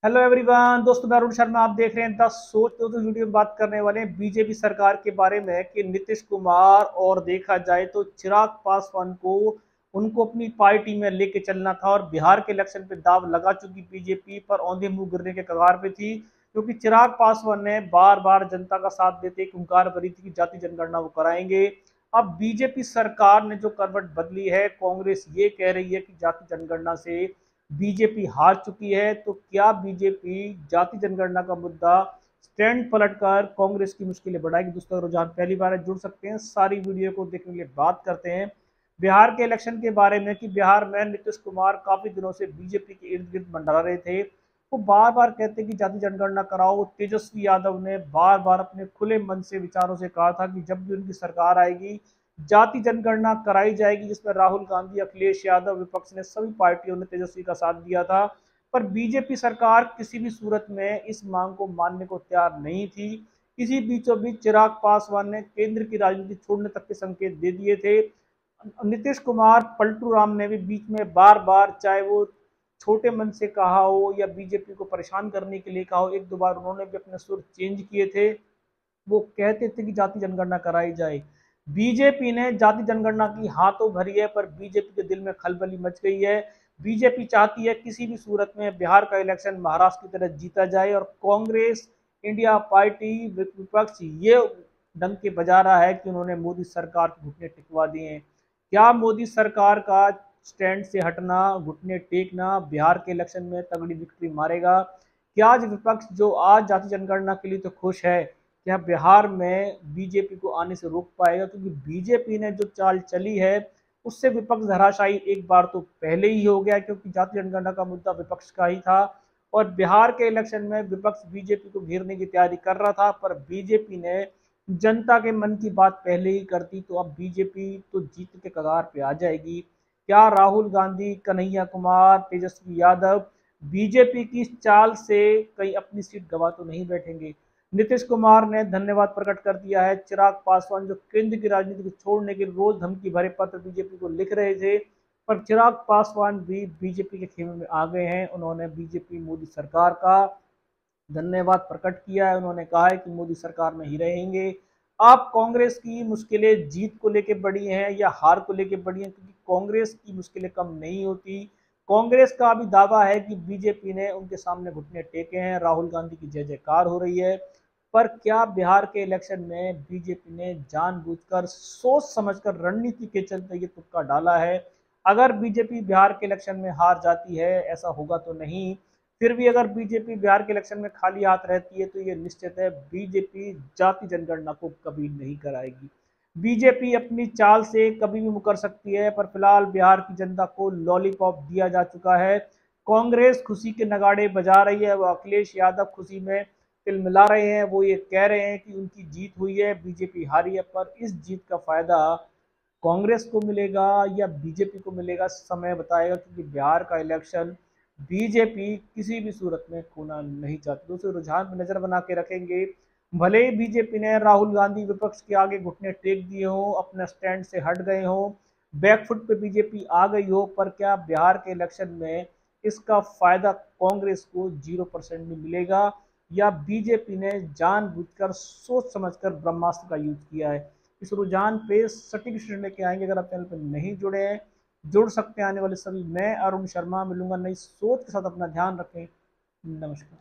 Hello everyone, दोस्तों मैं अरुण शर्मा। आप देख रहे हैं द सोच। दोस्तों वीडियो में बात करने वाले हैं बीजेपी सरकार के बारे में कि नीतीश कुमार और देखा जाए तो चिराग पासवान को उनको अपनी पार्टी में लेके चलना था और बिहार के इलेक्शन पे दाव लगा चुकी बीजेपी पर औंधे मुंह गिरने के कगार पे थी, क्योंकि चिराग पासवान ने बार बार जनता का साथ देते एक हुंकार भरी थी कि जाति जनगणना वो कराएंगे। अब बीजेपी सरकार ने जो करवट बदली है, कांग्रेस ये कह रही है कि जाति जनगणना से बीजेपी हार चुकी है। तो क्या बीजेपी जाति जनगणना का मुद्दा स्टैंड पलटकर कांग्रेस की मुश्किलें बढ़ाएगी? दोस्तों रुझान पहली बार है जुड़ सकते हैं, सारी वीडियो को देखने के लिए बात करते हैं बिहार के इलेक्शन के बारे में कि बिहार में नीतीश कुमार काफी दिनों से बीजेपी के इर्द गिर्द मंडरा रहे थे। वो बार बार कहते कि जाति जनगणना कराओ। तेजस्वी यादव ने बार बार अपने खुले मन से विचारों से कहा था कि जब भी उनकी सरकार आएगी जाति जनगणना कराई जाएगी, जिसमें राहुल गांधी, अखिलेश यादव, विपक्ष ने सभी पार्टियों ने तेजस्वी का साथ दिया था। पर बीजेपी सरकार किसी भी सूरत में इस मांग को मानने को तैयार नहीं थी। इसी बीचों बीच चिराग पासवान ने केंद्र की राजनीति छोड़ने तक के संकेत दे दिए थे। नीतीश कुमार, पलटू राम ने भी बीच में बार बार, चाहे वो छोटे मन से कहा हो या बीजेपी को परेशान करने के लिए कहा हो, एक दो बार उन्होंने भी अपने सुर चेंज किए थे। वो कहते थे कि जाति जनगणना कराई जाए। बीजेपी ने जाति जनगणना की हाथों भरी है, पर बीजेपी के दिल में खलबली मच गई है। बीजेपी चाहती है किसी भी सूरत में बिहार का इलेक्शन महाराष्ट्र की तरह जीता जाए, और कांग्रेस, इंडिया पार्टी, विपक्ष ये डंके बजा रहा है कि उन्होंने मोदी सरकार के घुटने टिकवा दिए हैं। क्या मोदी सरकार का स्टैंड से हटना, घुटने टेकना बिहार के इलेक्शन में तगड़ी विक्ट्री मारेगा? क्या आज विपक्ष जो आज जाति जनगणना के लिए तो खुश है, क्या बिहार में बीजेपी को आने से रोक पाएगा? क्योंकि बीजेपी ने जो चाल चली है उससे विपक्ष धराशायी एक बार तो पहले ही हो गया, क्योंकि जाति जनगणना का मुद्दा विपक्ष का ही था और बिहार के इलेक्शन में विपक्ष बीजेपी को घेरने की तैयारी कर रहा था। पर बीजेपी ने जनता के मन की बात पहले ही कर दी, तो अब बीजेपी तो जीत के कगार पे आ जाएगी। क्या राहुल गांधी, कन्हैया कुमार, तेजस्वी यादव बीजेपी की इस चाल से कहीं अपनी सीट गवा तो नहीं बैठेंगे? नीतीश कुमार ने धन्यवाद प्रकट कर दिया है। चिराग पासवान जो केंद्र की राजनीति को छोड़ने के रोज धमकी भरे पत्र बीजेपी को लिख रहे थे, पर चिराग पासवान भी बीजेपी के खेमे में आ गए हैं। उन्होंने बीजेपी मोदी सरकार का धन्यवाद प्रकट किया है। उन्होंने कहा है कि मोदी सरकार में ही रहेंगे। अब कांग्रेस की मुश्किलें जीत को लेकर बढ़ी हैं या हार को लेकर बढ़ी हैं, क्योंकि कांग्रेस की मुश्किलें कम नहीं होती। कांग्रेस का भी दावा है कि बीजेपी ने उनके सामने घुटने टेके हैं, राहुल गांधी की जय जयकार हो रही है। पर क्या बिहार के इलेक्शन में बीजेपी ने जानबूझकर, सोच समझकर, रणनीति के चलते ये तुक्का डाला है? अगर बीजेपी बिहार के इलेक्शन में हार जाती है, ऐसा होगा तो नहीं, फिर भी अगर बीजेपी बिहार के इलेक्शन में खाली हाथ रहती है तो ये निश्चित है बीजेपी जाति जनगणना को कभी नहीं कराएगी। बीजेपी अपनी चाल से कभी भी मुकर सकती है, पर फिलहाल बिहार की जनता को लॉलीपॉप दिया जा चुका है। कांग्रेस खुशी के नगाड़े बजा रही है, वो अखिलेश यादव खुशी में तिल मिला रहे हैं। वो ये कह रहे हैं कि उनकी जीत हुई है, बीजेपी हारी है। पर इस जीत का फायदा कांग्रेस को मिलेगा या बीजेपी को मिलेगा, समय बताएगा, क्योंकि बिहार का इलेक्शन बीजेपी किसी भी सूरत में खोना नहीं चाहती। दूसरे रुझान पर नजर बना के रखेंगे। भले ही बीजेपी ने राहुल गांधी विपक्ष के आगे घुटने टेक दिए हो, अपने स्टैंड से हट गए हो, बैकफुट पे बीजेपी आ गई हो, पर क्या बिहार के इलेक्शन में इसका फायदा कांग्रेस को 0% में मिलेगा, या बीजेपी ने जानबूझकर, सोच समझकर ब्रह्मास्त्र का यूज किया है? इस रुझान पे सटीक विश्लेषण लेके आएंगे। अगर आप चैनल पर नहीं जुड़े हैं, जुड़ सकते हैं आने वाले सभी। मैं अरुण शर्मा मिलूंगा नई सोच के साथ। अपना ध्यान रखें। नमस्कार।